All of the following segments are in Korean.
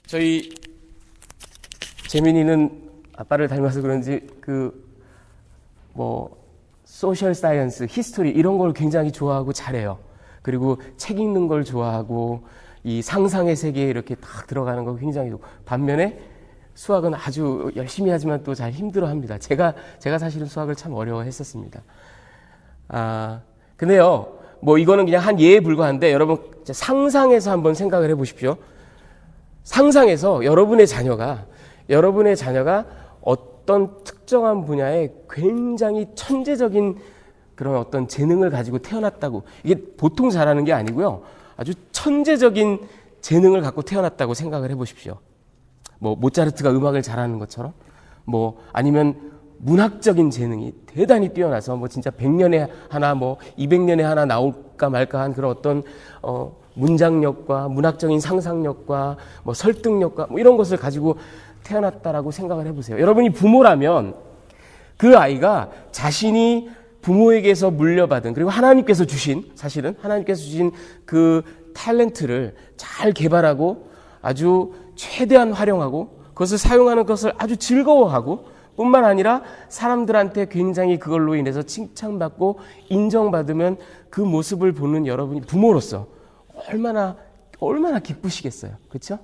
저희 재민이는 아빠를 닮아서 그런지 소셜 사이언스, 히스토리 이런 걸 굉장히 좋아하고 잘해요. 그리고 책 읽는 걸 좋아하고 이 상상의 세계에 이렇게 딱 들어가는 거 굉장히 좋고, 반면에 수학은 아주 열심히 하지만 또 잘 힘들어합니다. 제가 사실은 수학을 참 어려워했었습니다. 근데요, 이거는 그냥 한 예에 불과한데 여러분 상상해서 한번 생각을 해보십시오. 상상해서 여러분의 자녀가 어떤 특정한 분야에 굉장히 천재적인 그런 어떤 재능을 가지고 태어났다고, 이게 보통 잘하는 게 아니고요, 아주 천재적인 재능을 갖고 태어났다고 생각을 해보십시오. 모차르트가 음악을 잘하는 것처럼, 아니면 문학적인 재능이 대단히 뛰어나서 진짜 100년에 하나 200년에 하나 나올까 말까 한 그런 어떤 문장력과 문학적인 상상력과 설득력과 이런 것을 가지고 태어났다라고 생각을 해보세요. 여러분이 부모라면 그 아이가 자신이 부모에게서 물려받은, 그리고 하나님께서 주신 그 탤런트를 잘 개발하고 아주 최대한 활용하고 그것을 사용하는 것을 아주 즐거워하고, 뿐만 아니라 사람들한테 굉장히 그걸로 인해서 칭찬받고 인정받으면 그 모습을 보는 여러분이 부모로서 얼마나 기쁘시겠어요. 그렇죠?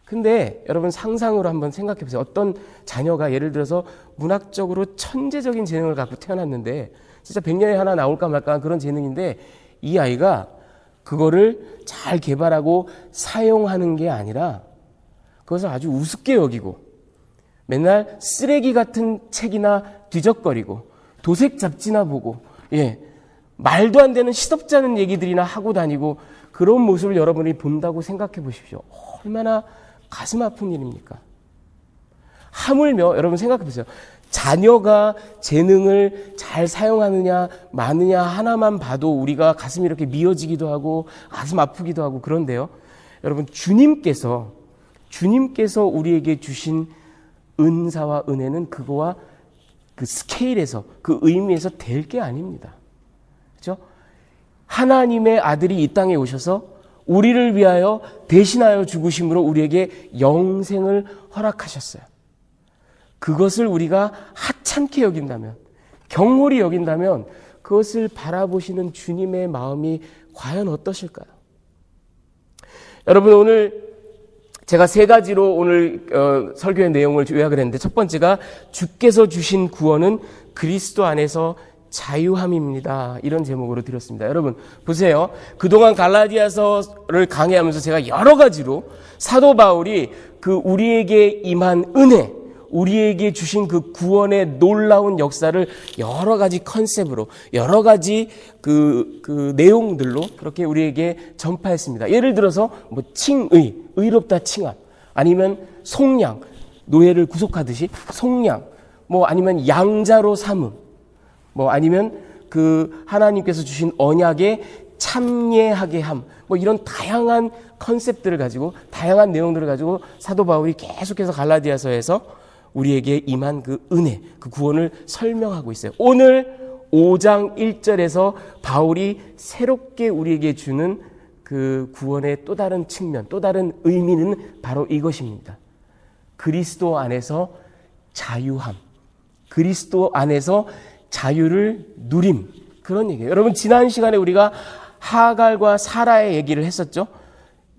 근데 여러분 상상으로 한번 생각해 보세요. 어떤 자녀가 예를 들어서 문학적으로 천재적인 재능을 갖고 태어났는데, 진짜 100년에 하나 나올까 말까 그런 재능인데, 이 아이가 그거를 잘 개발하고 사용하는 게 아니라 그것을 아주 우습게 여기고 맨날 쓰레기 같은 책이나 뒤적거리고 도색 잡지나 보고 말도 안 되는 시덥지 않은 얘기들이나 하고 다니고, 그런 모습을 여러분이 본다고 생각해 보십시오. 얼마나 가슴 아픈 일입니까? 하물며 여러분 생각해 보세요. 자녀가 재능을 잘 사용하느냐 마느냐 하나만 봐도 우리가 가슴이 이렇게 미어지기도 하고 가슴 아프기도 하고 그런데요, 여러분 주님께서 우리에게 주신 은사와 은혜는 그거와 그 스케일에서, 그 의미에서 될 게 아닙니다. 그렇죠? 하나님의 아들이 이 땅에 오셔서 우리를 위하여 대신하여 죽으심으로 우리에게 영생을 허락하셨어요. 그것을 우리가 하찮게 여긴다면, 경홀히 여긴다면 그것을 바라보시는 주님의 마음이 과연 어떠실까요? 여러분, 오늘 제가 3가지로 오늘 설교의 내용을 요약을 했는데, 첫 번째가 주께서 주신 구원은 그리스도 안에서 자유함입니다. 이런 제목으로 드렸습니다. 여러분 보세요. 그동안 갈라디아서를 강의하면서 제가 여러 가지로 사도 바울이 그 우리에게 임한 은혜, 우리에게 주신 그 구원의 놀라운 역사를 여러 가지 컨셉으로, 여러 가지 그 내용들로 그렇게 우리에게 전파했습니다. 예를 들어서 칭의, 의롭다 칭함, 아니면 속량, 노예를 구속하듯이 속량, 아니면 양자로 삼음, 아니면 그 하나님께서 주신 언약에 참여하게 함, 이런 다양한 컨셉들을 가지고, 다양한 내용들을 가지고 사도 바울이 계속해서 갈라디아서에서 우리에게 임한 그 은혜, 그 구원을 설명하고 있어요. 오늘 5장 1절에서 바울이 새롭게 우리에게 주는 그 구원의 또 다른 측면, 또 다른 의미는 바로 이것입니다. 그리스도 안에서 자유함, 그리스도 안에서 자유를 누림, 그런 얘기예요. 여러분 지난 시간에 우리가 하갈과 사라의 얘기를 했었죠.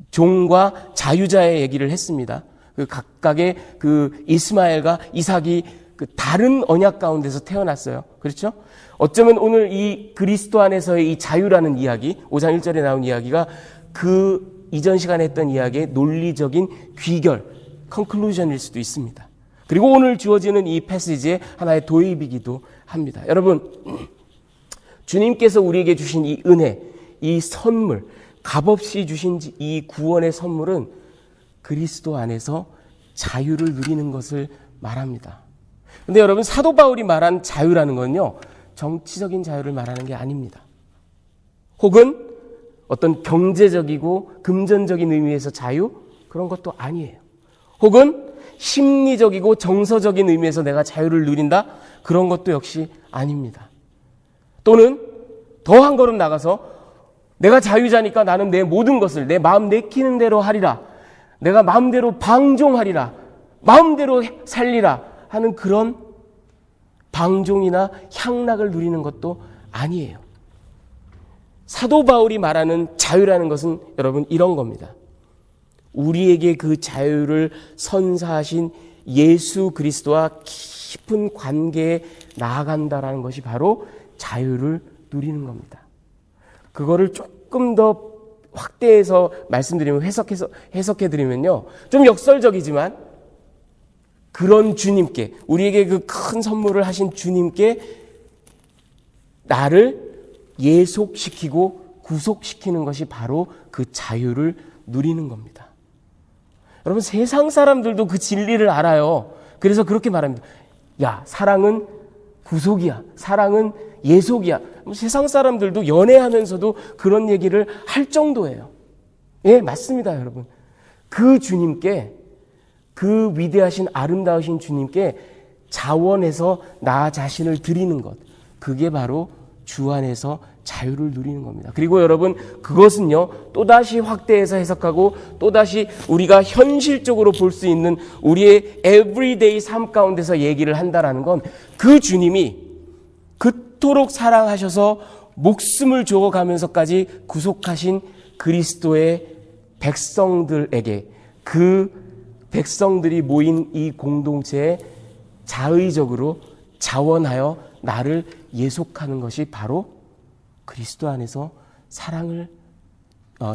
종과 자유자의 얘기를 했습니다. 그 각각의 그 이스마엘과 이삭이 그 다른 언약 가운데서 태어났어요. 그렇죠? 어쩌면 오늘 이 그리스도 안에서의 이 자유라는 이야기, 5장 1절에 나온 이야기가 그 이전 시간에 했던 이야기의 논리적인 귀결, 컨클루전일 수도 있습니다. 그리고 오늘 주어지는 이 패시지의 하나의 도입이기도 합니다. 여러분, 주님께서 우리에게 주신 이 은혜, 이 선물, 값없이 주신 이 구원의 선물은 그리스도 안에서 자유를 누리는 것을 말합니다. 그런데 여러분, 사도 바울이 말한 자유라는 건요, 정치적인 자유를 말하는 게 아닙니다. 혹은 어떤 경제적이고 금전적인 의미에서 자유? 그런 것도 아니에요. 혹은 심리적이고 정서적인 의미에서 내가 자유를 누린다? 그런 것도 역시 아닙니다. 또는 더 한 걸음 나가서 내가 자유자니까 나는 내 모든 것을 내 마음 내키는 대로 하리라, 내가 마음대로 방종하리라, 마음대로 살리라 하는 그런 방종이나 향락을 누리는 것도 아니에요. 사도 바울이 말하는 자유라는 것은 여러분 이런 겁니다. 우리에게 그 자유를 선사하신 예수 그리스도와 깊은 관계에 나아간다라는 것이 바로 자유를 누리는 겁니다. 그거를 조금 더 확대해서 말씀드리면, 해석해드리면요, 좀 역설적이지만 그런 주님께, 우리에게 그 큰 선물을 하신 주님께 나를 예속시키고 구속시키는 것이 바로 그 자유를 누리는 겁니다. 여러분, 세상 사람들도 그 진리를 알아요. 그래서 그렇게 말합니다. 야, 사랑은 구속이야, 사랑은 예속이야. 세상 사람들도 연애하면서도 그런 얘기를 할 정도예요. 예, 맞습니다, 여러분. 그 주님께, 그 위대하신 아름다우신 주님께 자원해서 나 자신을 드리는 것, 그게 바로 주 안에서 자유를 누리는 겁니다. 그리고 여러분, 그것은요, 또다시 확대해서 해석하고 또다시 우리가 현실적으로 볼 수 있는 우리의 에브리데이 삶 가운데서 얘기를 한다라는 건, 그 주님이 그토록 사랑하셔서 목숨을 줘가면서까지 구속하신 그리스도의 백성들에게, 그 백성들이 모인 이 공동체에 자의적으로 자원하여 나를 예속하는 것이 바로 그리스도 안에서 사랑을,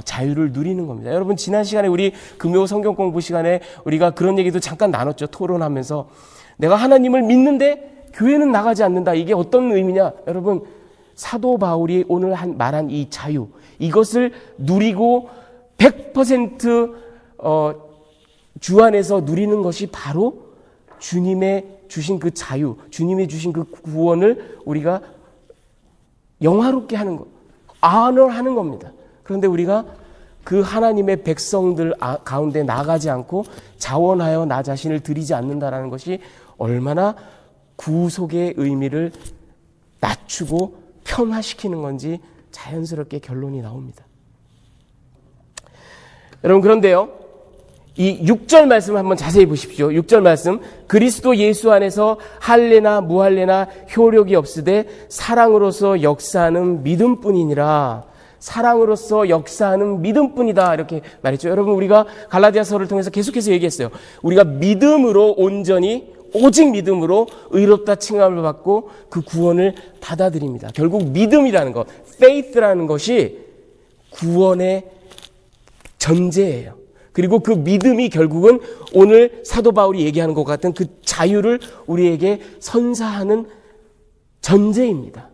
자유를 누리는 겁니다. 여러분, 지난 시간에 우리 금요 성경 공부 시간에 우리가 그런 얘기도 잠깐 나눴죠. 토론하면서 내가 하나님을 믿는데 교회는 나가지 않는다. 이게 어떤 의미냐? 여러분, 사도 바울이 오늘 말한 이 자유, 이것을 누리고 100% 주 안에서 누리는 것이 바로 주님의 주신 그 자유, 주님이 주신 그 구원을 우리가 영화롭게 하는 것, honor하는 겁니다. 그런데 우리가 그 하나님의 백성들 가운데 나가지 않고 자원하여 나 자신을 드리지 않는다라는 것이 얼마나 구속의 의미를 낮추고 편화시키는 건지 자연스럽게 결론이 나옵니다. 여러분, 그런데요, 이 6절 말씀을 한번 자세히 보십시오. 6절 말씀, 그리스도 예수 안에서 할례나 무할례나 효력이 없으되 사랑으로서 역사하는 믿음뿐이니라. 사랑으로서 역사하는 믿음뿐이다, 이렇게 말했죠. 여러분, 우리가 갈라디아서를 통해서 계속해서 얘기했어요. 우리가 믿음으로 온전히, 오직 믿음으로 의롭다 칭함을 받고 그 구원을 받아들입니다. 결국 믿음이라는 것, faith라는 것이 구원의 전제예요. 그리고 그 믿음이 결국은 오늘 사도 바울이 얘기하는 것 같은 그 자유를 우리에게 선사하는 전제입니다.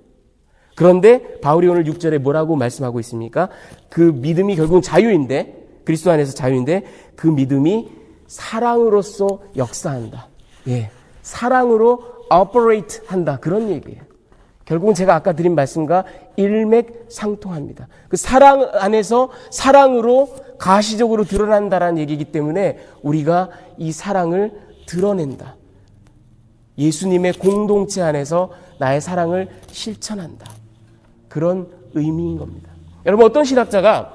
그런데 바울이 오늘 6절에 뭐라고 말씀하고 있습니까? 그 믿음이 결국은 자유인데, 그리스도 안에서 자유인데, 그 믿음이 사랑으로서 역사한다. 예, 사랑으로 operate 한다, 그런 얘기예요. 결국은 제가 아까 드린 말씀과 일맥상통합니다. 그 사랑 안에서 사랑으로 가시적으로 드러난다라는 얘기이기 때문에 우리가 이 사랑을 드러낸다. 예수님의 공동체 안에서 나의 사랑을 실천한다. 그런 의미인 겁니다. 여러분, 어떤 신학자가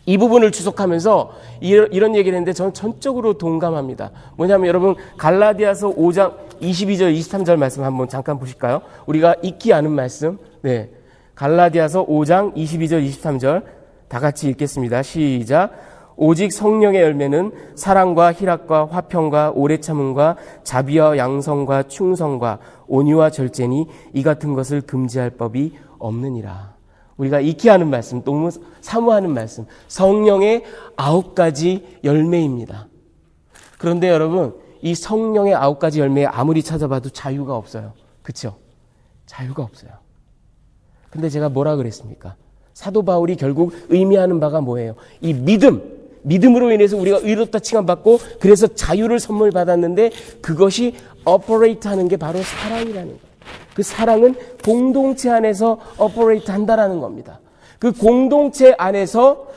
이 부분을 주석하면서 이런 얘기를 했는데 저는 전적으로 동감합니다. 뭐냐면 여러분, 갈라디아서 5장 22절 23절 말씀 한번 잠깐 보실까요? 우리가 익히 아는 말씀. 네, 갈라디아서 5장 22절 23절 다 같이 읽겠습니다. 시작. 오직 성령의 열매는 사랑과 희락과 화평과 오래 참음과 자비와 양성과 충성과 온유와 절제니 이 같은 것을 금지할 법이 없느니라. 우리가 익히 하는 말씀, 너무 사모하는 말씀, 성령의 9가지 열매입니다. 그런데 여러분, 이 성령의 9가지 열매에 아무리 찾아봐도 자유가 없어요. 그렇죠? 자유가 없어요. 근데 제가 뭐라 그랬습니까? 사도 바울이 결국 의미하는 바가 뭐예요? 이 믿음으로 인해서 우리가 의롭다 칭함받고 그래서 자유를 선물 받았는데 그것이 operate 하는 게 바로 사랑이라는 거예요. 그 사랑은 공동체 안에서 operate 한다라는 겁니다. 그 공동체 안에서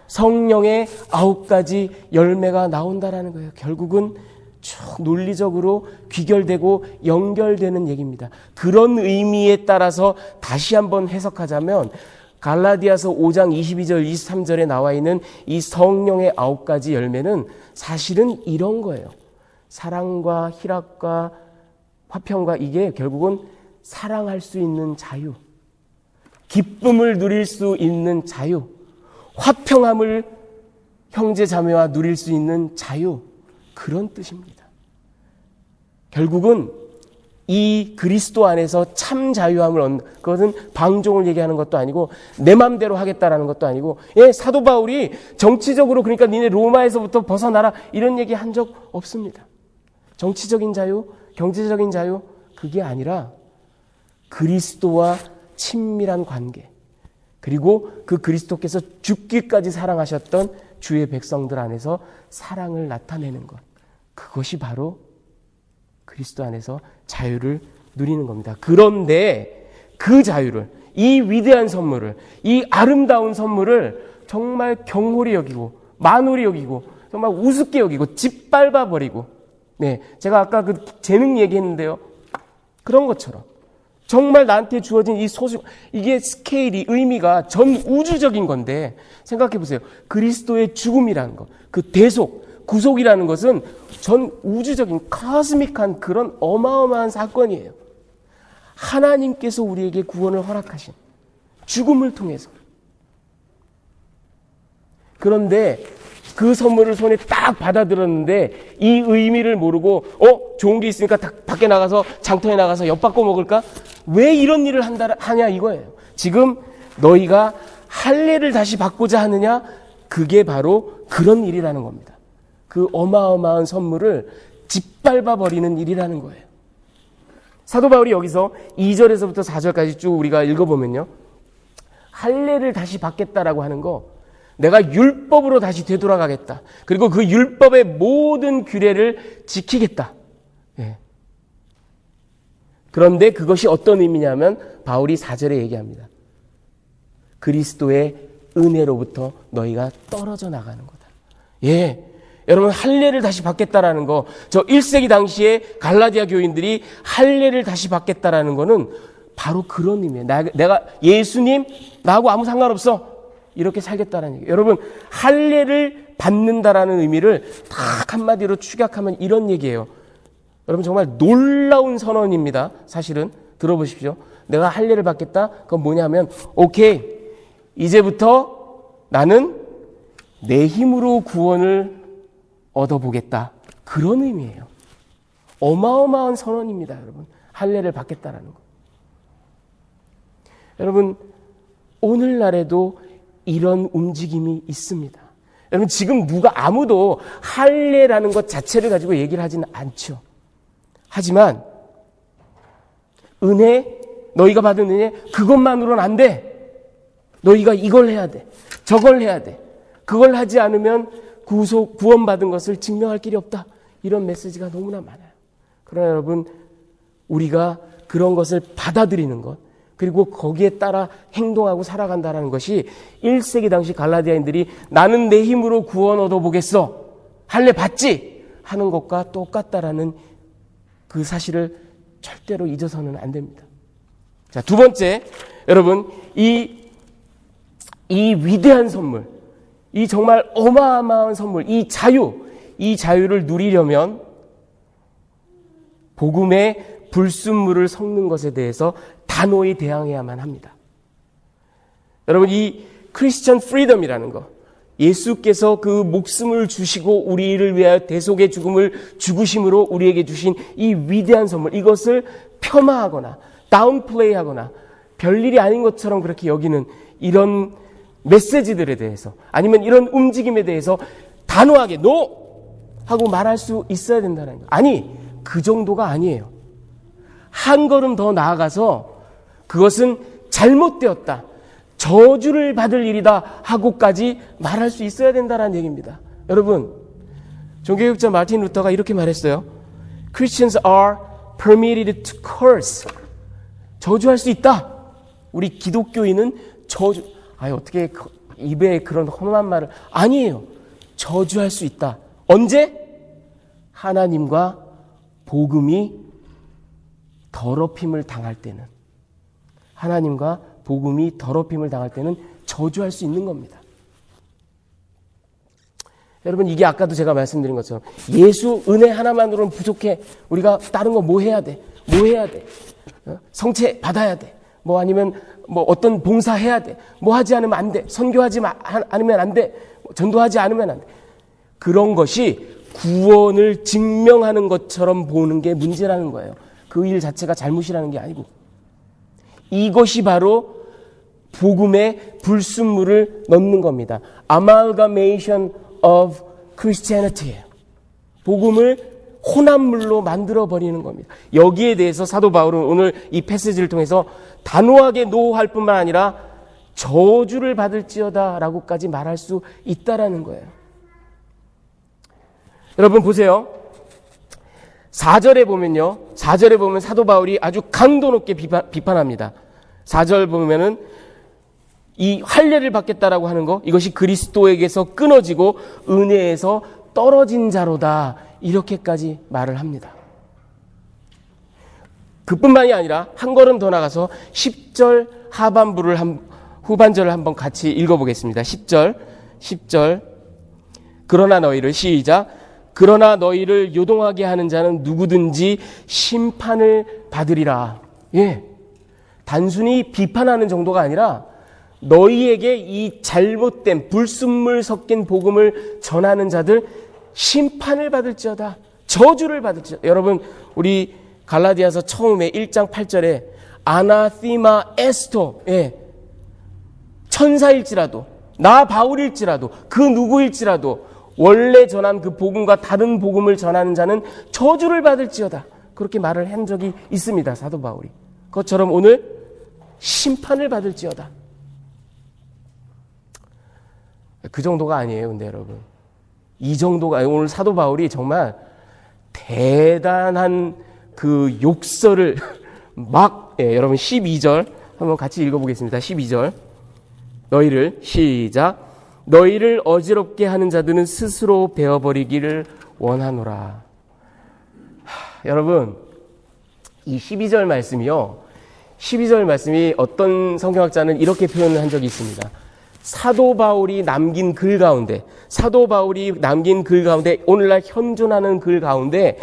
성령의 9가지 열매가 나온다라는 거예요. 결국은 쭉 논리적으로 귀결되고 연결되는 얘기입니다. 그런 의미에 따라서 다시 한번 해석하자면 갈라디아서 5장 22절 23절에 나와 있는 이 성령의 9가지 열매는 사실은 이런 거예요. 사랑과 희락과 화평과 이게 결국은 사랑할 수 있는 자유, 기쁨을 누릴 수 있는 자유, 화평함을 형제 자매와 누릴 수 있는 자유, 그런 뜻입니다. 결국은 이 그리스도 안에서 참 자유함을 얻는, 그것은 방종을 얘기하는 것도 아니고 내 맘대로 하겠다라는 것도 아니고, 사도 바울이 정치적으로 그러니까 니네 로마에서부터 벗어나라 이런 얘기 한 적 없습니다. 정치적인 자유, 경제적인 자유, 그게 아니라 그리스도와 친밀한 관계, 그리고 그 그리스도께서 죽기까지 사랑하셨던 주의 백성들 안에서 사랑을 나타내는 것, 그것이 바로 그리스도 안에서 자유를 누리는 겁니다. 그런데 그 자유를, 이 위대한 선물을, 이 아름다운 선물을 정말 경홀히 여기고 만홀히 여기고 정말 우습게 여기고 짓밟아버리고, 제가 아까 그 재능 얘기했는데요. 그런 것처럼 정말 나한테 주어진 이 소중, 이게 스케일이, 의미가 전 우주적인 건데, 생각해 보세요. 그리스도의 죽음이라는 것, 그 대속, 구속이라는 것은 전 우주적인 카스믹한 그런 어마어마한 사건이에요. 하나님께서 우리에게 구원을 허락하신 죽음을 통해서. 그런데 그 선물을 손에 딱 받아들었는데 이 의미를 모르고 좋은 게 있으니까 밖에 나가서 장터에 나가서 엿 받고 먹을까? 왜 이런 일을 하냐 이거예요. 지금 너희가 할례를 다시 받고자 하느냐? 그게 바로 그런 일이라는 겁니다. 그 어마어마한 선물을 짓밟아버리는 일이라는 거예요. 사도 바울이 여기서 2절에서부터 4절까지 쭉 우리가 읽어보면요, 할례를 다시 받겠다라고 하는 거, 내가 율법으로 다시 되돌아가겠다. 그리고 그 율법의 모든 규례를 지키겠다. 그런데 그것이 어떤 의미냐면 바울이 4절에 얘기합니다. 그리스도의 은혜로부터 너희가 떨어져 나가는 거다. 여러분, 할례를 다시 받겠다라는 거, 저 1세기 당시에 갈라디아 교인들이 할례를 다시 받겠다라는 거는 바로 그런 의미예요. 내가 예수님 나하고 아무 상관없어, 이렇게 살겠다는 얘기예요. 여러분, 할례를 받는다라는 의미를 딱 한마디로 축약하면 이런 얘기예요. 여러분, 정말 놀라운 선언입니다. 사실은 들어보십시오. 내가 할례를 받겠다. 그건 뭐냐면, 오케이, 이제부터 나는 내 힘으로 구원을 얻어보겠다. 그런 의미예요. 어마어마한 선언입니다. 여러분, 할례를 받겠다라는 거. 여러분, 오늘날에도 이런 움직임이 있습니다. 여러분, 지금 아무도 할례라는 것 자체를 가지고 얘기를 하지는 않죠. 하지만 은혜, 너희가 받은 은혜, 그것만으로는 안 돼. 너희가 이걸 해야 돼, 저걸 해야 돼. 그걸 하지 않으면 구원받은 것을 증명할 길이 없다. 이런 메시지가 너무나 많아요. 그러나 여러분, 우리가 그런 것을 받아들이는 것, 그리고 거기에 따라 행동하고 살아간다는 것이 1세기 당시 갈라디아인들이 나는 내 힘으로 구원 얻어보겠어, 할례 받지 하는 것과 똑같다라는 그 사실을 절대로 잊어서는 안 됩니다. 자, 두 번째, 여러분, 이 위대한 선물, 이 정말 어마어마한 선물, 이 자유를 누리려면 복음의 불순물을 섞는 것에 대해서 단호히 대항해야만 합니다. 여러분, 이 크리스천 프리덤이라는 거, 예수께서 그 목숨을 주시고 우리를 위하여 대속의 죽음을 죽으심으로 우리에게 주신 이 위대한 선물, 이것을 폄하하거나 다운플레이하거나 별일이 아닌 것처럼 그렇게 여기는 이런 메시지들에 대해서, 아니면 이런 움직임에 대해서 단호하게 NO! 하고 말할 수 있어야 된다는 거예요. 아니, 그 정도가 아니에요. 한 걸음 더 나아가서 그것은 잘못되었다, 저주를 받을 일이다 하고까지 말할 수 있어야 된다는 얘기입니다. 여러분, 종교개혁자 마틴 루터가 이렇게 말했어요. Christians are permitted to curse. 저주할 수 있다. 우리 기독교인은 어떻게 입에 그런 험한 말을, 아니에요. 저주할 수 있다. 언제? 하나님과 복음이 더럽힘을 당할 때는, 하나님과 복음이 더럽힘을 당할 때는 저주할 수 있는 겁니다. 여러분, 이게 아까도 제가 말씀드린 것처럼 예수 은혜 하나만으로는 부족해. 우리가 다른 거 뭐 해야 돼? 뭐 해야 돼? 성체 받아야 돼. 뭐 아니면 뭐 어떤 봉사 해야 돼. 뭐 하지 않으면 안 돼. 선교하지 않으면 안 돼. 전도하지 않으면 안 돼. 그런 것이 구원을 증명하는 것처럼 보는 게 문제라는 거예요. 그 일 자체가 잘못이라는 게 아니고. 이것이 바로 복음에 불순물을 넣는 겁니다. Amalgamation of Christianity예요. 복음을 혼합물로 만들어버리는 겁니다. 여기에 대해서 사도 바울은 오늘 이 패시지를 통해서 단호하게 노할 뿐만 아니라 저주를 받을지어다 라고까지 말할 수 있다라는 거예요. 여러분 보세요. 4절에 보면 사도 바울이 아주 강도 높게 비판합니다. 4절 보면은 이 할례를 받겠다라고 하는 거, 이것이 그리스도에게서 끊어지고 은혜에서 떨어진 자로다, 이렇게까지 말을 합니다. 그뿐만이 아니라 한 걸음 더 나가서 10절 후반절을 한번 같이 읽어보겠습니다. 10절 그러나 너희를 시작. 그러나 너희를 요동하게 하는 자는 누구든지 심판을 받으리라. 예, 단순히 비판하는 정도가 아니라 너희에게 이 잘못된 불순물 섞인 복음을 전하는 자들 심판을 받을지어다, 저주를 받을지어다. 여러분, 우리 갈라디아서 처음에 1장 8절에 아나티마 에스토, 예, 천사일지라도 나 바울일지라도 그 누구일지라도 원래 전한 그 복음과 다른 복음을 전하는 자는 저주를 받을지어다, 그렇게 말을 한 적이 있습니다. 사도 바울이. 그것처럼 오늘 심판을 받을지어다. 그 정도가 아니에요. 근데 여러분, 이 정도가, 오늘 사도 바울이 정말 대단한 그 욕설을 막, 예, 여러분 12절 한번 같이 읽어보겠습니다. 12절 너희를 시작. 너희를 어지럽게 하는 자들은 스스로 베어버리기를 원하노라. 여러분, 이 12절 말씀이요, 12절 말씀이 어떤 성경학자는 이렇게 표현을 한 적이 있습니다. 사도 바울이 남긴 글 가운데, 오늘날 현존하는 글 가운데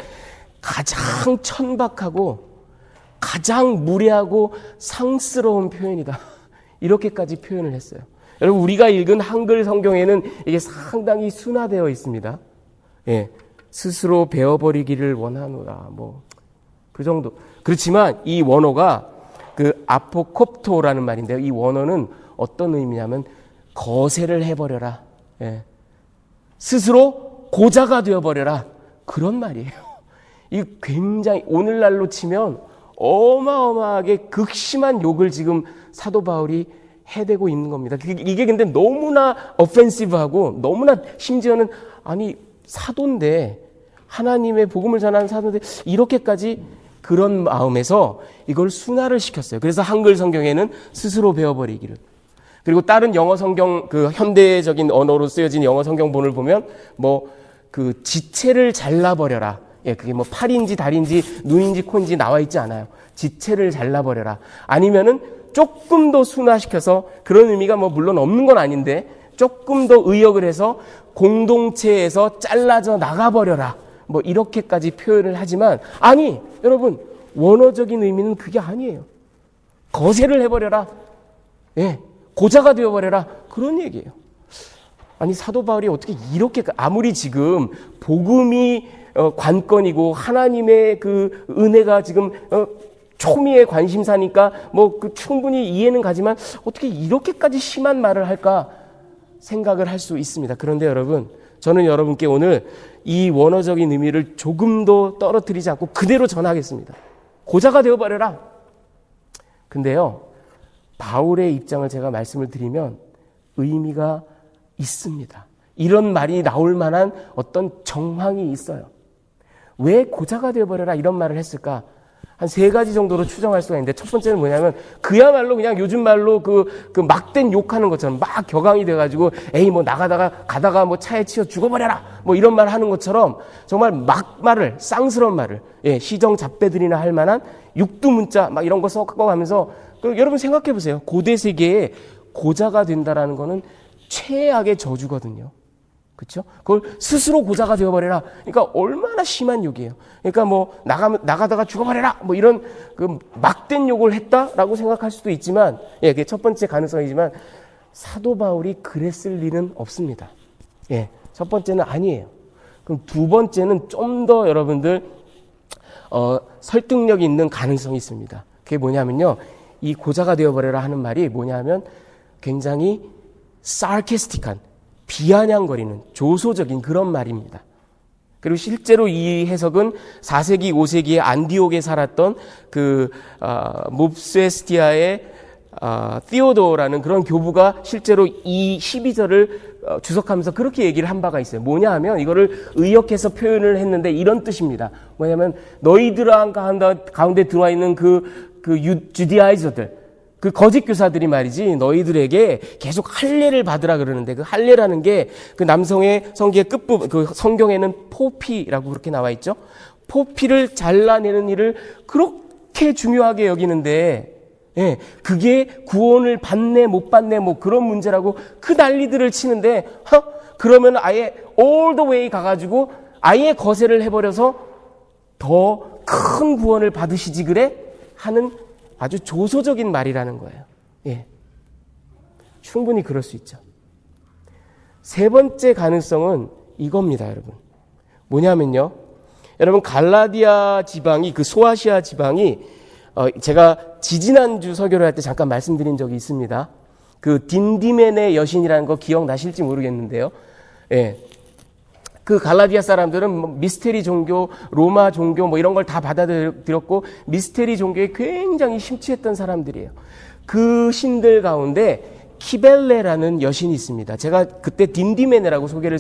가장 천박하고 가장 무례하고 상스러운 표현이다, 이렇게까지 표현을 했어요. 여러분, 우리가 읽은 한글 성경에는 이게 상당히 순화되어 있습니다. 예, 스스로 베어버리기를 원하노라, 뭐 그 정도. 그렇지만 이 원어가 그 아포콥토라는 말인데요, 이 원어는 어떤 의미냐면 거세를 해버려라, 예, 스스로 고자가 되어버려라, 그런 말이에요. 이 굉장히 오늘날로 치면 어마어마하게 극심한 욕을 지금 사도 바울이 해대고 있는 겁니다. 이게 근데 너무나 어펜시브하고 너무나, 심지어는 아니 사도인데, 하나님의 복음을 전하는 사도인데 이렇게까지, 그런 마음에서 이걸 순화를 시켰어요. 그래서 한글 성경에는 스스로 베어버리기를, 그리고 다른 영어 성경, 그 현대적인 언어로 쓰여진 영어 성경본을 보면 뭐 그 지체를 잘라버려라, 예, 그게 뭐 팔인지 다리인지 눈인지 코인지 나와 있지 않아요. 지체를 잘라버려라. 아니면은 조금 더 순화시켜서, 그런 의미가 뭐 물론 없는 건 아닌데 조금 더 의역을 해서 공동체에서 잘라져 나가버려라, 뭐 이렇게까지 표현을 하지만, 아니 여러분, 원어적인 의미는 그게 아니에요. 거세를 해버려라, 예, 고자가 되어버려라, 그런 얘기예요. 아니 사도 바울이 어떻게 이렇게, 아무리 지금 복음이 관건이고 하나님의 그 은혜가 지금 초미의 관심사니까 뭐 그 충분히 이해는 가지만 어떻게 이렇게까지 심한 말을 할까 생각을 할 수 있습니다. 그런데 여러분, 저는 여러분께 오늘 이 원어적인 의미를 조금도 떨어뜨리지 않고 그대로 전하겠습니다. 고자가 되어버려라. 근데요, 바울의 입장을 제가 말씀을 드리면 의미가 있습니다. 이런 말이 나올 만한 어떤 정황이 있어요. 왜 고자가 되어버려라 이런 말을 했을까? 한 세 가지 정도로 추정할 수가 있는데, 첫 번째는 뭐냐면 그야말로 그냥 요즘 말로 그 막된 욕하는 것처럼 막 격앙이 돼가지고 에이 뭐 가다가 뭐 차에 치여 죽어버려라 뭐 이런 말 하는 것처럼 정말 막말을, 쌍스러운 말을, 예, 시정 잡배들이나 할 만한 육두문자 막 이런 거 섞어가면서, 여러분 생각해 보세요. 고대 세계에 고자가 된다라는 거는 최악의 저주거든요. 그렇죠? 그걸 스스로 고자가 되어버려라. 그러니까 얼마나 심한 욕이에요. 그러니까 뭐 나가다가 죽어버려라. 뭐 이런 그 막된 욕을 했다라고 생각할 수도 있지만, 예, 그게 첫 번째 가능성이지만 사도 바울이 그랬을 리는 없습니다. 예, 첫 번째는 아니에요. 그럼 두 번째는 좀 더 여러분들 설득력 있는 가능성이 있습니다. 그게 뭐냐면요, 이 고자가 되어버려라 하는 말이 뭐냐면 굉장히 sarcastic한, 비아냥거리는, 조소적인 그런 말입니다. 그리고 실제로 이 해석은 4세기, 5세기에 안디옥에 살았던 몹세스티아의 티오도라는 그런 교부가 실제로 이 12절을 주석하면서 그렇게 얘기를 한 바가 있어요. 뭐냐 하면 이거를 의역해서 표현을 했는데 이런 뜻입니다. 뭐냐면 너희들 가운데 들어와 있는 주디아이저들, 그 거짓 교사들이 말이지 너희들에게 계속 할례를 받으라 그러는데, 그 할례라는 게 그 남성의 성기의 끝부분, 그 성경에는 포피라고 그렇게 나와 있죠. 포피를 잘라내는 일을 그렇게 중요하게 여기는데, 예, 그게 구원을 받네 못 받네 뭐 그런 문제라고 그 난리들을 치는데, 그러면 아예 all the way 가가지고 아예 거세를 해버려서 더 큰 구원을 받으시지 그래? 하는 아주 조소적인 말이라는 거예요. 예, 충분히 그럴 수 있죠. 세 번째 가능성은 이겁니다, 여러분. 뭐냐면요, 여러분 갈라디아 지방이, 그 소아시아 지방이, 제가 지지난주 설교를 할 때 잠깐 말씀드린 적이 있습니다. 그 딘디멘의 여신이라는 거 기억나실지 모르겠는데요. 예. 그 갈라디아 사람들은 뭐 미스테리 종교, 로마 종교 뭐 이런 걸 다 받아들였고 미스테리 종교에 굉장히 심취했던 사람들이에요. 그 신들 가운데 키벨레라는 여신이 있습니다. 제가 그때 딘디메네라고 소개를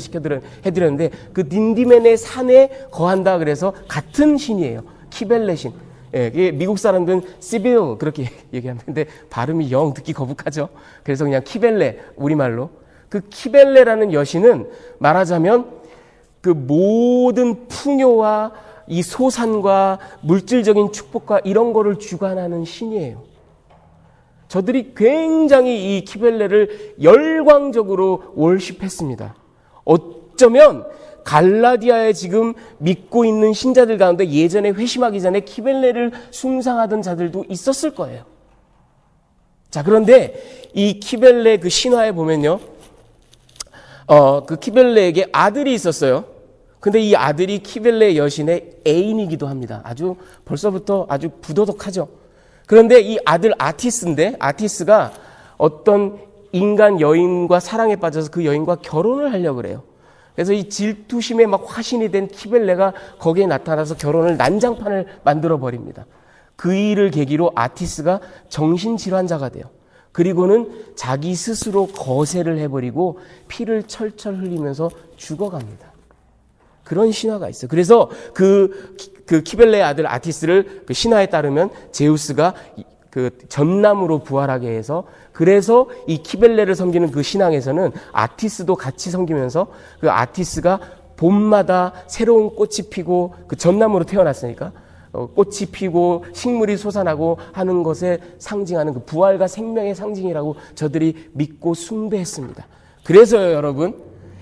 해드렸는데 그 딘디메네 산에 거한다 그래서 같은 신이에요. 키벨레 신. 예, 미국 사람들은 시빌 그렇게 얘기하는데 발음이 영 듣기 거북하죠. 그래서 그냥 키벨레, 우리말로. 그 키벨레라는 여신은 말하자면 그 모든 풍요와 이 소산과 물질적인 축복과 이런 거를 주관하는 신이에요. 저들이 굉장히 이 키벨레를 열광적으로 월십했습니다. 어쩌면 갈라디아에 지금 믿고 있는 신자들 가운데 예전에 회심하기 전에 키벨레를 숭상하던 자들도 있었을 거예요. 자, 그런데 이 키벨레 그 신화에 보면요, 그 키벨레에게 아들이 있었어요. 근데 이 아들이 키벨레 여신의 애인이기도 합니다. 아주 벌써부터 아주 부도덕하죠. 그런데 이 아들 아티스인데, 아티스가 어떤 인간 여인과 사랑에 빠져서 그 여인과 결혼을 하려고 그래요. 그래서 이 질투심에 막 화신이 된 키벨레가 거기에 나타나서 결혼을 난장판을 만들어 버립니다. 그 일을 계기로 아티스가 정신질환자가 돼요. 그리고는 자기 스스로 거세를 해버리고 피를 철철 흘리면서 죽어갑니다. 그런 신화가 있어요. 그래서 그 키벨레의 아들 아티스를 그 신화에 따르면 제우스가 그 전남으로 부활하게 해서, 그래서 이 키벨레를 섬기는 그 신앙에서는 아티스도 같이 섬기면서 그 아티스가 봄마다 새로운 꽃이 피고, 그 전남으로 태어났으니까 꽃이 피고 식물이 솟아나고 하는 것에 상징하는 그 부활과 생명의 상징이라고 저들이 믿고 숭배했습니다. 그래서요, 여러분,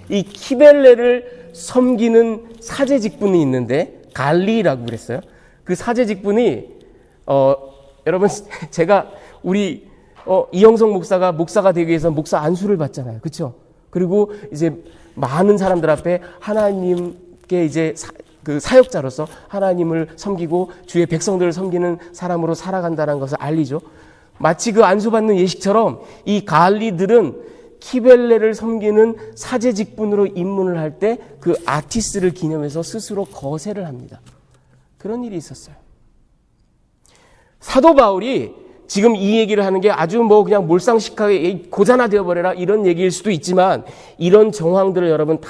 이 키벨레를 섬기는 사제 직분이 있는데 갈리라고 그랬어요. 그 사제 직분이 여러분, 제가 우리 이영석 목사가 되기 위해서 목사 안수를 받잖아요. 그렇죠? 그리고 이제 많은 사람들 앞에 하나님께 이제 그 사역자로서 하나님을 섬기고 주의 백성들을 섬기는 사람으로 살아간다는 것을 알리죠. 마치 그 안수받는 예식처럼 이 갈리들은 키벨레를 섬기는 사제 직분으로 입문을 할 때 그 아티스를 기념해서 스스로 거세를 합니다. 그런 일이 있었어요. 사도 바울이 지금 이 얘기를 하는 게 아주 뭐 그냥 몰상식하게 고자나 되어버려라 이런 얘기일 수도 있지만, 이런 정황들을 여러분 다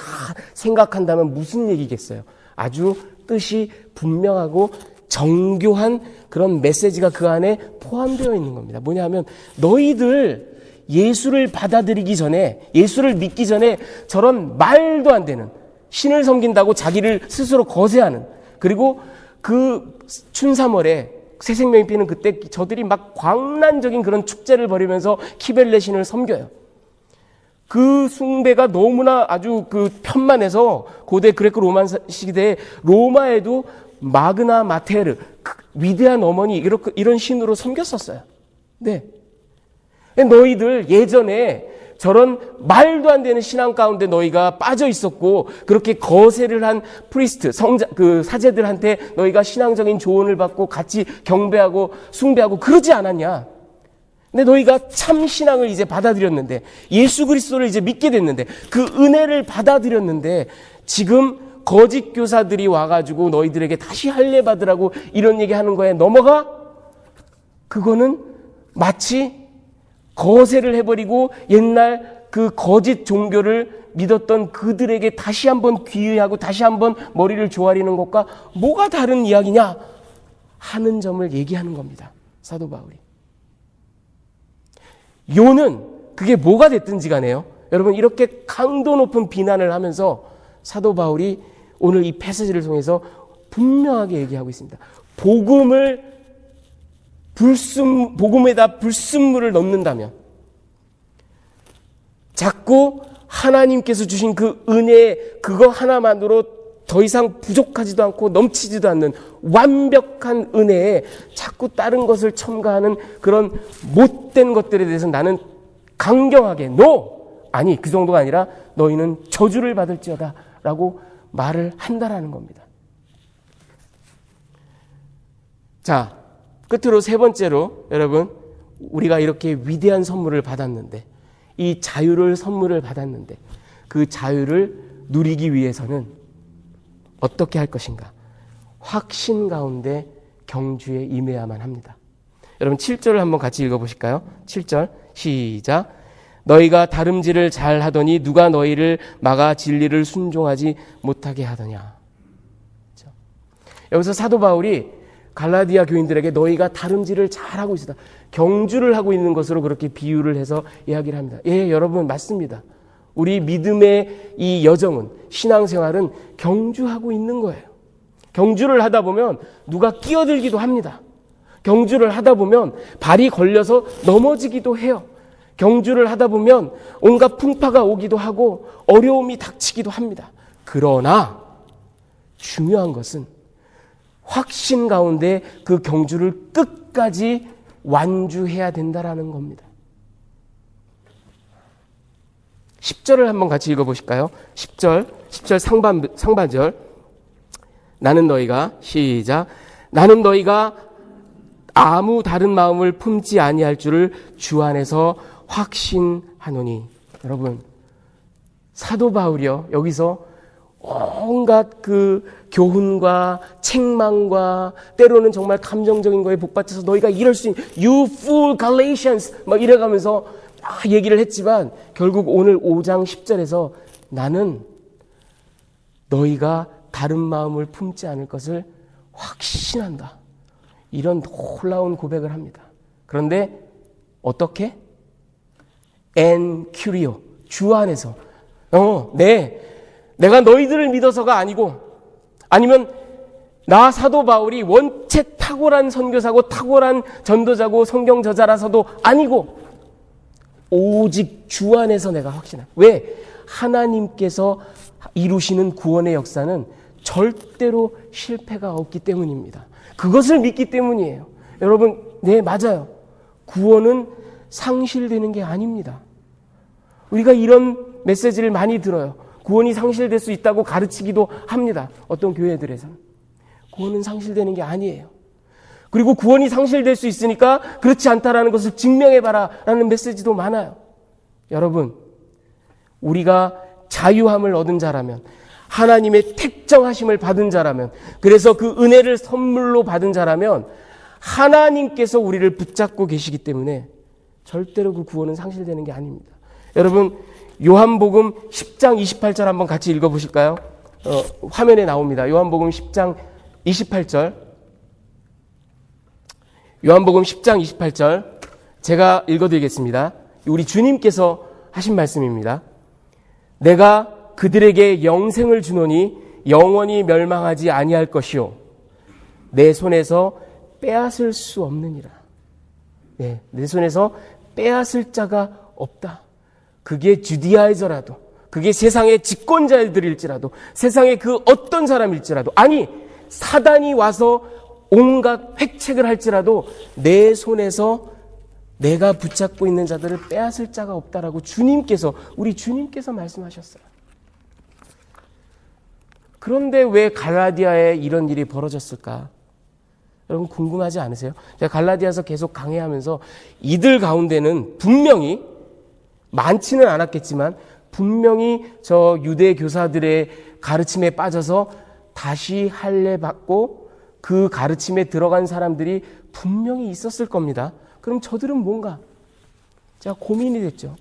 생각한다면 무슨 얘기겠어요? 아주 뜻이 분명하고 정교한 그런 메시지가 그 안에 포함되어 있는 겁니다. 뭐냐면 너희들 예수를 받아들이기 전에, 예수를 믿기 전에 저런 말도 안 되는, 신을 섬긴다고 자기를 스스로 거세하는, 그리고 그 춘삼월에 새 생명이 피는 그때 저들이 막 광란적인 그런 축제를 벌이면서 키벨레 신을 섬겨요. 그 숭배가 너무나 아주 그 편만해서 고대 그레코 로만 시대에 로마에도 마그나 마테르, 위대한 어머니, 이런 신으로 섬겼었어요. 네. 너희들 예전에 저런 말도 안 되는 신앙 가운데 너희가 빠져 있었고, 그렇게 거세를 한 프리스트, 사제들한테 너희가 신앙적인 조언을 받고 같이 경배하고 숭배하고 그러지 않았냐? 근데 너희가 참 신앙을 이제 받아들였는데, 예수 그리스도를 이제 믿게 됐는데, 그 은혜를 받아들였는데, 지금 거짓 교사들이 와가지고 너희들에게 다시 할례 받으라고 이런 얘기하는 거에 넘어가? 그거는 마치 거세를 해버리고 옛날 그 거짓 종교를 믿었던 그들에게 다시 한번 귀의하고 다시 한번 머리를 조아리는 것과 뭐가 다른 이야기냐 하는 점을 얘기하는 겁니다. 사도 바울이. 요는 그게 뭐가 됐든지 간에요. 여러분, 이렇게 강도 높은 비난을 하면서 사도 바울이 오늘 이 패시지를 통해서 분명하게 얘기하고 있습니다. 복음에다 불순물을 넣는다면, 자꾸 하나님께서 주신 그 은혜, 그거 하나만으로 더 이상 부족하지도 않고 넘치지도 않는 완벽한 은혜에 자꾸 다른 것을 첨가하는 그런 못된 것들에 대해서 나는 강경하게 아니, 그 정도가 아니라 너희는 저주를 받을지어다 라고 말을 한다라는 겁니다. 자, 끝으로 세 번째로, 여러분, 우리가 이렇게 위대한 선물을 받았는데, 이 자유를 선물을 받았는데, 그 자유를 누리기 위해서는 어떻게 할 것인가? 확신 가운데 경주에 임해야만 합니다. 여러분, 7절을 한번 같이 읽어보실까요? 7절 시작. 너희가 다름질을 잘 하더니 누가 너희를 막아 진리를 순종하지 못하게 하더냐. 그렇죠? 여기서 사도 바울이 갈라디아 교인들에게 너희가 다름질을 잘하고 있다, 경주를 하고 있는 것으로 그렇게 비유를 해서 이야기를 합니다. 예, 여러분, 맞습니다. 우리 믿음의 이 여정은, 신앙생활은 경주하고 있는 거예요. 경주를 하다 보면 누가 끼어들기도 합니다. 경주를 하다 보면 발이 걸려서 넘어지기도 해요. 경주를 하다 보면 온갖 풍파가 오기도 하고 어려움이 닥치기도 합니다. 그러나 중요한 것은 확신 가운데 그 경주를 끝까지 완주해야 된다라는 겁니다. 10절을 한번 같이 읽어보실까요? 10절 상반절. 나는 너희가, 시작. 나는 너희가 아무 다른 마음을 품지 아니할 줄을 주 안에서 확신하노니. 여러분, 사도 바울이요, 여기서 온갖 그 교훈과 책망과 때로는 정말 감정적인 거에 복받쳐서 너희가 이럴 수 있는 You fool Galatians 막 이래가면서 막 얘기를 했지만, 결국 오늘 5장 10절에서 나는 너희가 다른 마음을 품지 않을 것을 확신한다, 이런 놀라운 고백을 합니다. 그런데 어떻게? En curio, 주 안에서. 내가 너희들을 믿어서가 아니고, 아니면 나 사도 바울이 원체 탁월한 선교사고 탁월한 전도자고 성경 저자라서도 아니고, 오직 주 안에서 내가 확신한다. 왜? 하나님께서 이루시는 구원의 역사는 절대로 실패가 없기 때문입니다. 그것을 믿기 때문이에요. 여러분, 네, 맞아요. 구원은 상실되는 게 아닙니다. 우리가 이런 메시지를 많이 들어요. 구원이 상실될 수 있다고 가르치기도 합니다. 어떤 교회들에서는. 구원은 상실되는 게 아니에요. 그리고 구원이 상실될 수 있으니까 그렇지 않다라는 것을 증명해봐라 라는 메시지도 많아요. 여러분, 우리가 자유함을 얻은 자라면, 하나님의 택정하심을 받은 자라면, 그래서 그 은혜를 선물로 받은 자라면 하나님께서 우리를 붙잡고 계시기 때문에 절대로 그 구원은 상실되는 게 아닙니다. 여러분, 요한복음 10장 28절 한번 같이 읽어보실까요? 화면에 나옵니다. 요한복음 10장 28절 요한복음 10장 28절 제가 읽어드리겠습니다. 우리 주님께서 하신 말씀입니다. 내가 그들에게 영생을 주노니 영원히 멸망하지 아니할 것이요 내 손에서 빼앗을 수 없느니라. 네, 내 손에서 빼앗을 자가 없다. 그게 주디아이저라도, 그게 세상의 집권자들일지라도, 세상의 그 어떤 사람일지라도, 아니 사단이 와서 온갖 획책을 할지라도 내 손에서 내가 붙잡고 있는 자들을 빼앗을 자가 없다라고 주님께서, 우리 주님께서 말씀하셨어요. 그런데 왜 갈라디아에 이런 일이 벌어졌을까? 여러분 궁금하지 않으세요? 제가 갈라디아서 계속 강해하면서 이들 가운데는 분명히, 많지는 않았겠지만 분명히 저 유대 교사들의 가르침에 빠져서 다시 할례 받고 그 가르침에 들어간 사람들이 분명히 있었을 겁니다. 그럼 저들은 뭔가? 제가 고민이 됐죠.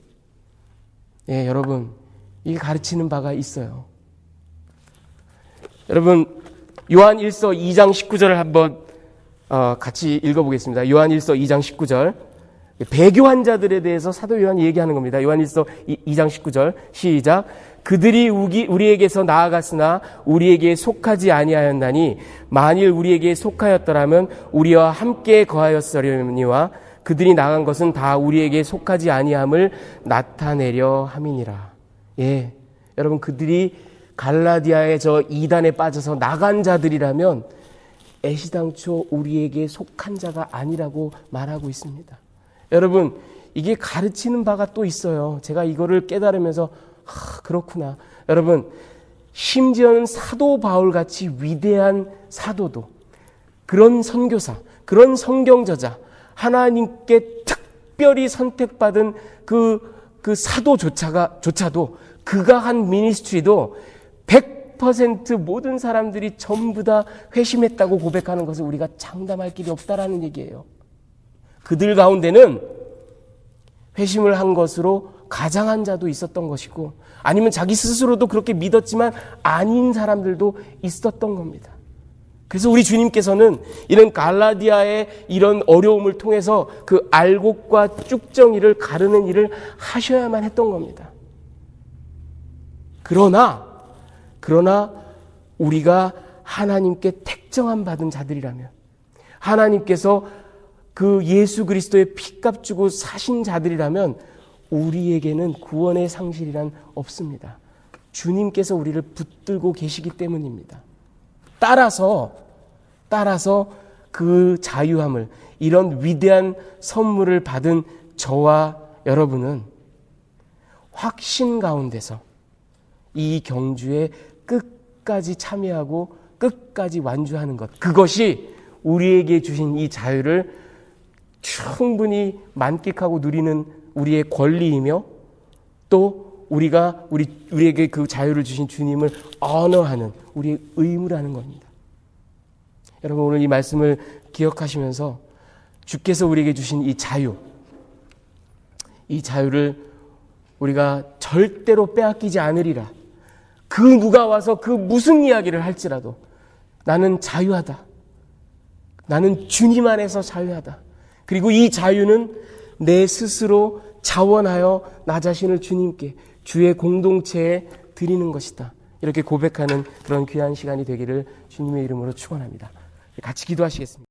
예, 여러분, 이게 가르치는 바가 있어요. 여러분, 요한 1서 2장 19절을 한번 같이 읽어보겠습니다. 요한 1서 2장 19절. 배교 환자들에 대해서 사도 요한이 얘기하는 겁니다. 요한 1서 2장 19절 시작. 그들이 우리에게서 나아갔으나 우리에게 속하지 아니하였나니 만일 우리에게 속하였더라면 우리와 함께 거하였으려니와 그들이 나간 것은 다 우리에게 속하지 아니함을 나타내려 함이니라. 예, 여러분 그들이 갈라디아의 저 이단에 빠져서 나간 자들이라면 애시당초 우리에게 속한 자가 아니라고 말하고 있습니다. 여러분 이게 가르치는 바가 또 있어요. 제가 이거를 깨달으면서 그렇구나. 여러분 심지어는 사도 바울같이 위대한 사도도, 그런 선교사, 그런 성경저자, 하나님께 특별히 선택받은 그 사도조차도 그가 한 미니스트리도 100% 모든 사람들이 전부 다 회심했다고 고백하는 것을 우리가 장담할 길이 없다라는 얘기예요. 그들 가운데는 회심을 한 것으로 가장한 자도 있었던 것이고, 아니면 자기 스스로도 그렇게 믿었지만 아닌 사람들도 있었던 겁니다. 그래서 우리 주님께서는 이런 갈라디아의 이런 어려움을 통해서 그 알곡과 쭉정이를 가르는 일을 하셔야만 했던 겁니다. 그러나 우리가 하나님께 택정함 받은 자들이라면, 하나님께서 그 예수 그리스도의 피값 주고 사신 자들이라면 우리에게는 구원의 상실이란 없습니다. 주님께서 우리를 붙들고 계시기 때문입니다. 따라서 그 자유함을, 이런 위대한 선물을 받은 저와 여러분은 확신 가운데서 이 경주에 끝까지 참여하고 끝까지 완주하는 것, 그것이 우리에게 주신 이 자유를 충분히 만끽하고 누리는 우리의 권리이며, 또 우리에게 그 자유를 주신 주님을 언어하는 우리의 의무라는 겁니다. 여러분 오늘 이 말씀을 기억하시면서 주께서 우리에게 주신 이 자유를 우리가 절대로 빼앗기지 않으리라. 그 누가 와서 그 무슨 이야기를 할지라도 나는 자유하다. 나는 주님 안에서 자유하다. 그리고 이 자유는 내 스스로 자원하여 나 자신을 주님께, 주의 공동체에 드리는 것이다. 이렇게 고백하는 그런 귀한 시간이 되기를 주님의 이름으로 축원합니다. 같이 기도하시겠습니다.